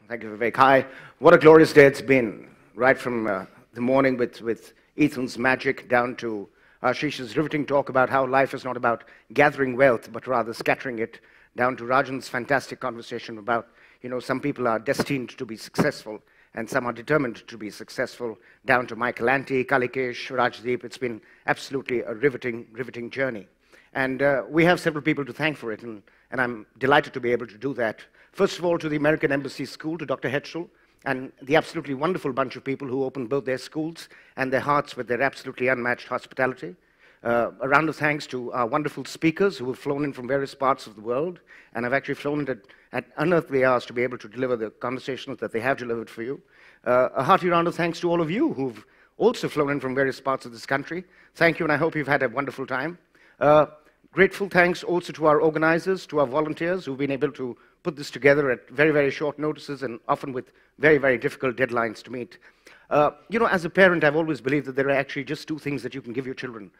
Thank you, Vivek. Hi. What a glorious day it's been, right from the morning with Ethan's magic down to Shish's riveting talk about how life is not about gathering wealth, but rather scattering it, down to Rajan's fantastic conversation about, some people are destined to be successful and some are determined to be successful, down to Michael Anti, Kalikesh, Rajdeep. It's been absolutely a riveting journey. And we have several people to thank for it, and I'm delighted to be able to do that. First of all, to the American Embassy School, to Dr. Hetchel, and the absolutely wonderful bunch of people who opened both their schools and their hearts with their absolutely unmatched hospitality. A round of thanks to our wonderful speakers who have flown in from various parts of the world and have actually flown in at unearthly hours to be able to deliver the conversations that they have delivered for you. A hearty round of thanks to all of you who've also flown in from various parts of this country. Thank you, and I hope you've had a wonderful time. Grateful thanks also to our organizers, to our volunteers who've been able to put this together at very short notices and often with very difficult deadlines to meet. As a parent, I've always believed that there are actually just two things that you can give your children.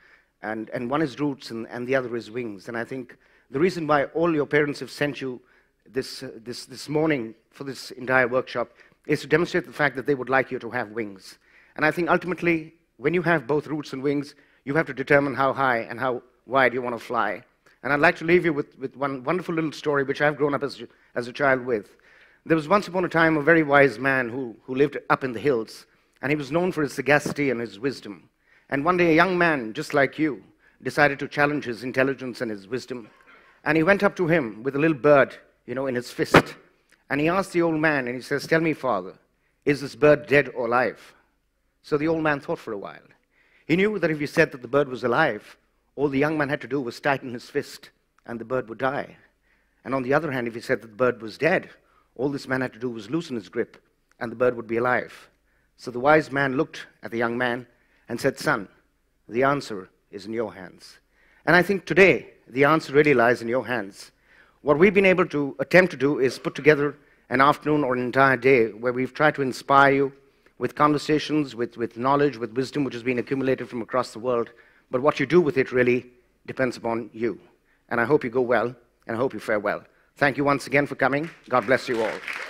And one is roots and the other is wings. And I think the reason why all your parents have sent you this morning for this entire workshop is to demonstrate the fact that they would like you to have wings. And I think ultimately, when you have both roots and wings, you have to determine how high and how wide you want to fly. And I'd like to leave you with one wonderful little story which I've grown up as a child with. There was once upon a time a very wise man who lived up in the hills, and he was known for his sagacity and his wisdom. And one day a young man, just like you, decided to challenge his intelligence and his wisdom. And he went up to him with a little bird, in his fist. And he asked the old man, and he says, "Tell me, father, is this bird dead or alive?" So the old man thought for a while. He knew that if he said that the bird was alive, all the young man had to do was tighten his fist, and the bird would die. And on the other hand, if he said that the bird was dead, all this man had to do was loosen his grip, and the bird would be alive. So the wise man looked at the young man and said, "Son, the answer is in your hands." And I think today, the answer really lies in your hands. What we've been able to attempt to do is put together an afternoon or an entire day where we've tried to inspire you with conversations, with knowledge, with wisdom which has been accumulated from across the world. But what you do with it really depends upon you. And I hope you go well, and I hope you fare well. Thank you once again for coming. God bless you all.